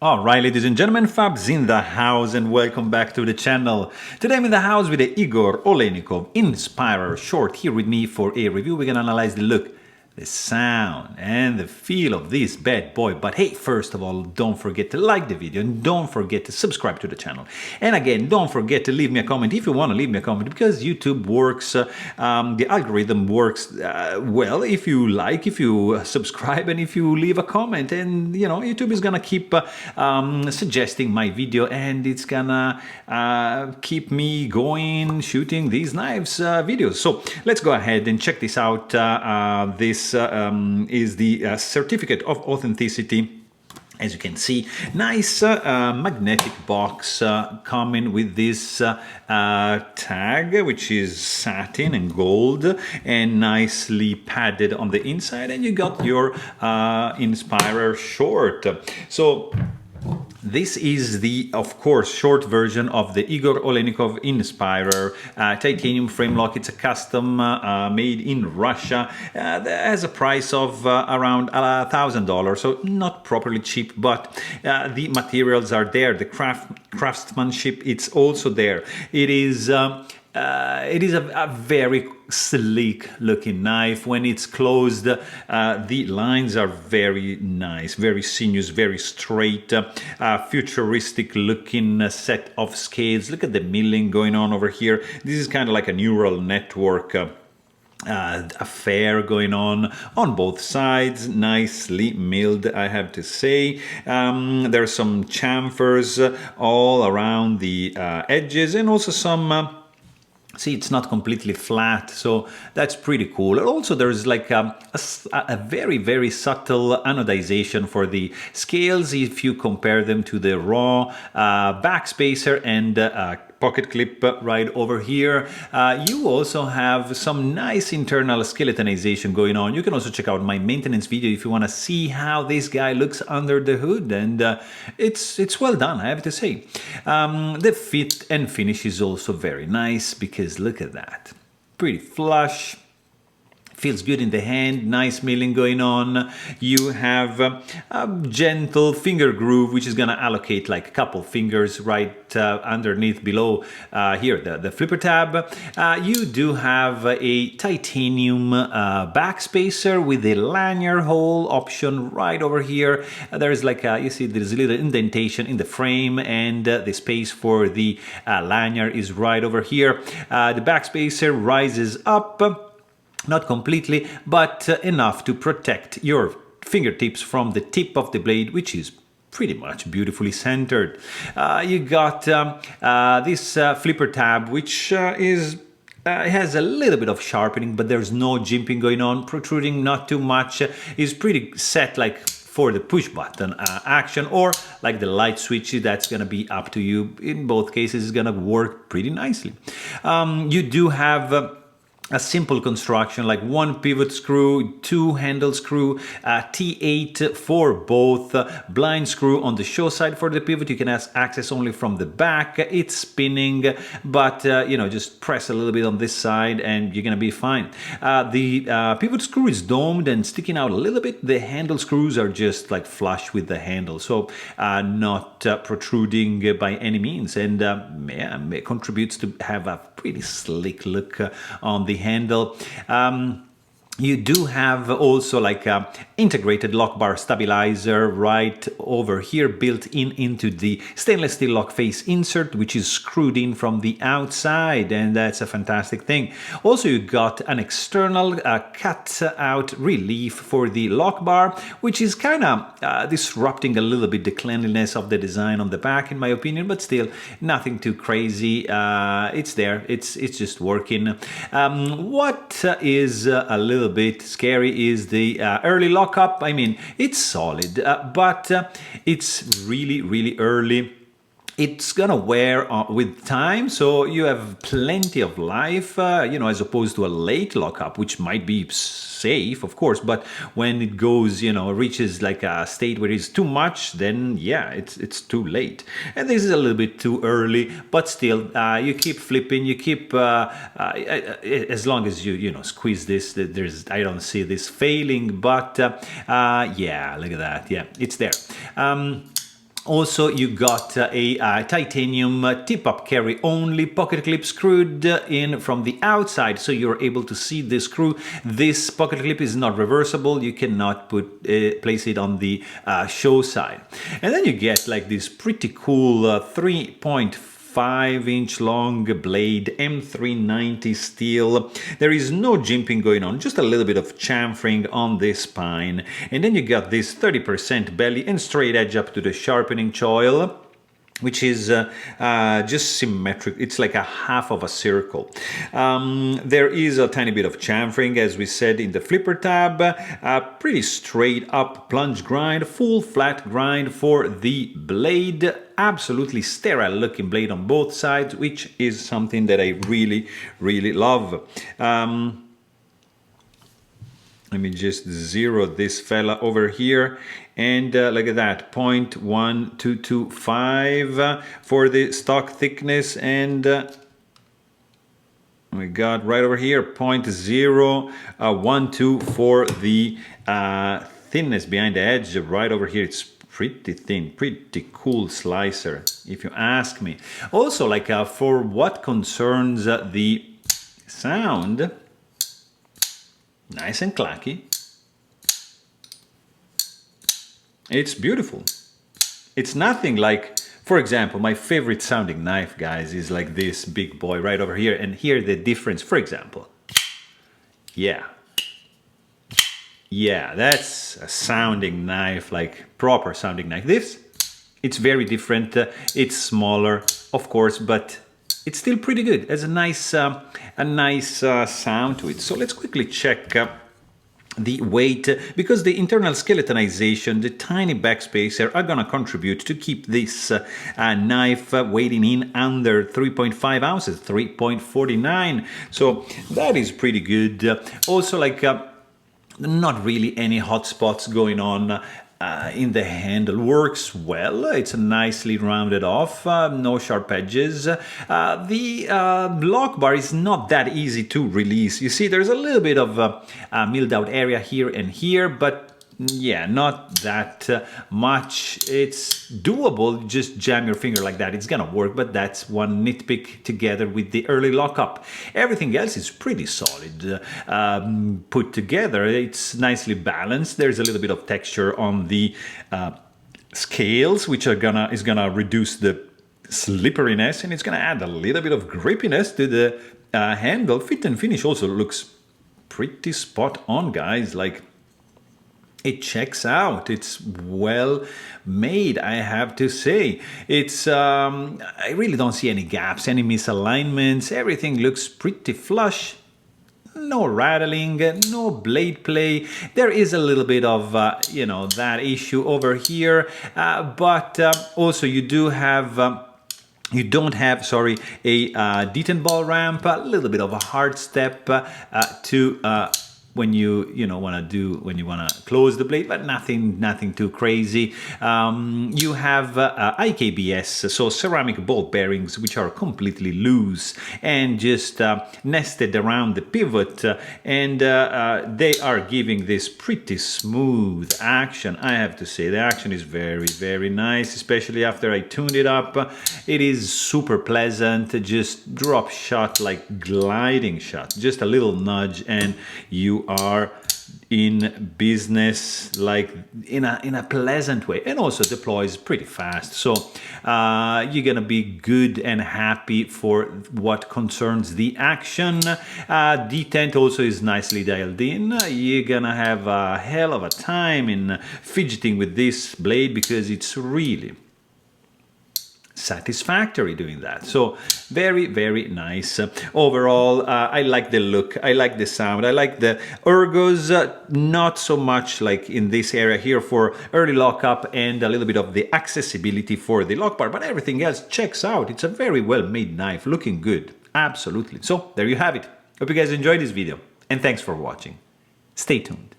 All right, ladies and gentlemen, Fab's in the house and welcome back to the channel. Today I'm in the house with the Igor Olenikov Inspirer short here with me for a review. We're gonna analyze the look, the sound and the feel of this bad boy. But hey, first of all, don't forget to like the video and don't forget to subscribe to the channel. And again, don't forget to leave me a comment if you want to leave me a comment, because YouTube works, the algorithm works well if you like, if you subscribe and if you leave a comment. And you know, YouTube is gonna keep suggesting my video, and it's gonna keep me going shooting these knives videos. So let's go ahead and check this out. This is the certificate of authenticity. As you can see, nice magnetic box coming with this tag, which is satin and gold and nicely padded on the inside, and you got your Inspirer short. So this is the, of course, short version of the Igor Olenikov Inspirer titanium frame lock. It's a custom made in Russia. That has a price of around $1,000, so not properly cheap, but the materials are there. The craftsmanship, it's also there. It is a very sleek looking knife. When it's closed, the lines are very nice, very sinuous, very straight, futuristic looking set of scales. Look at the milling going on over here. This is kind of like a neural network affair going on both sides, nicely milled, I have to say. There's some chamfers all around the edges, and also some see, it's not completely flat, so that's pretty cool. And also there's like a very, very subtle anodization for the scales if you compare them to the raw backspacer and pocket clip right over here. You also have some nice internal skeletonization going on. You can also check out my maintenance video if you want to see how this guy looks under the hood, and it's well done, I have to say. The fit and finish is also very nice, because look at that, pretty flush. Feels good in the hand, nice milling going on. You have a gentle finger groove, which is gonna allocate like a couple fingers right underneath below here, the flipper tab. You do have a titanium backspacer with a lanyard hole option right over here. There's like you see there's a little indentation in the frame, and the space for the lanyard is right over here. The backspacer rises up. Not completely, but enough to protect your fingertips from the tip of the blade, which is pretty much beautifully centered. You got this flipper tab, which is has a little bit of sharpening, but there's no jimping going on, protruding not too much. Is pretty set like for the push button action, or like the light switch. That's gonna be up to you. In both cases, it's gonna work pretty nicely. You do have a simple construction, like one pivot screw, two handle screw, T8 for both, blind screw on the show side for the pivot. You can access only from the back. It's spinning, but you know, just press a little bit on this side and you're gonna be fine. The pivot screw is domed and sticking out a little bit. The handle screws are just like flush with the handle, so not protruding by any means, and yeah, it contributes to have a pretty slick look on the handle. You do have also like a integrated lock bar stabilizer right over here, built in into the stainless steel lock face insert, which is screwed in from the outside, and that's a fantastic thing. Also, you got an external cut out relief for the lock bar, which is kind of disrupting a little bit the cleanliness of the design on the back, in my opinion, but still nothing too crazy. It's there, it's just working. What is a little bit scary is the early lockup. I mean, it's solid, but it's really early. It's gonna wear with time, so you have plenty of life, you know, as opposed to a late lockup, which might be safe, of course, but when it goes, you know, reaches like a state where it's too much, then yeah, it's too late. And this is a little bit too early, but still, you keep flipping, you keep, as long as you know, squeeze this, I don't see this failing, but yeah, look at that, yeah, it's there. Also, you got a titanium tip-up carry only pocket clip screwed in from the outside, so you're able to see the screw. This pocket clip is not reversible. You cannot place it on the show side. And then you get like this pretty cool 3.5-inch long blade, M390 steel. There is no jimping going on, just a little bit of chamfering on this spine. And then you got this 30% belly and straight edge up to the sharpening choil, which is just symmetric. It's like a half of a circle. There is a tiny bit of chamfering, as we said, in the flipper tab. Pretty straight up plunge grind, full flat grind for the blade. Absolutely sterile looking blade on both sides, which is something that I really, really love. Let me just zero this fella over here, and look at that, 0.1225 for the stock thickness, and we got right over here 0.012 for the thinness behind the edge. Right over here, it's pretty thin, pretty cool slicer, if you ask me. Also, like for what concerns the sound, nice and clacky. It's beautiful. It's nothing like, for example, my favorite sounding knife, guys, is like this big boy right over here. And here the difference, for example. Yeah, that's a sounding knife, like proper sounding knife. This, it's very different. It's smaller, of course, but it's still pretty good. It has a nice sound to it. So let's quickly check the weight, because the internal skeletonization, the tiny backspacer are gonna contribute to keep this knife weighing in under 3.5 ounces, 3.49. So that is pretty good. Also, like not really any hot spots going on. In the handle, works well. It's nicely rounded off, no sharp edges. The lock bar is not that easy to release. You see, there's a little bit of milled out area here and here, but yeah, not that much. It's doable. Just jam your finger like that. It's gonna work, but that's one nitpick together with the early lockup. Everything else is pretty solid put together. It's nicely balanced. There's a little bit of texture on the scales, which is gonna reduce the slipperiness, and it's gonna add a little bit of grippiness to the handle. Fit and finish also looks pretty spot on, guys. Like, it checks out. It's well made, I have to say. It's I really don't see any gaps, any misalignments. Everything looks pretty flush. No rattling, no blade play. There is a little bit of you know, that issue over here, but also you don't have, sorry, a detent ball ramp. A little bit of a hard step to when you want to close the blade, but nothing too crazy. You have IKBS, so ceramic ball bearings, which are completely loose and just nested around the pivot, and they are giving this pretty smooth action. I have to say, the action is very, very nice, especially after I tuned it up. It is super pleasant, just drop shot, like gliding shot, just a little nudge and you are in business, like in a pleasant way, and also deploys pretty fast. So you're gonna be good and happy for what concerns the action. Detent also is nicely dialed in. You're gonna have a hell of a time in fidgeting with this blade because it's really satisfactory doing that. So very, very nice. Overall, I like the look, I like the sound, I like the ergos, not so much like in this area here for early lockup and a little bit of the accessibility for the lock bar, but everything else checks out. It's a very well made knife, looking good, absolutely. So there you have it. Hope you guys enjoyed this video, and thanks for watching. Stay tuned.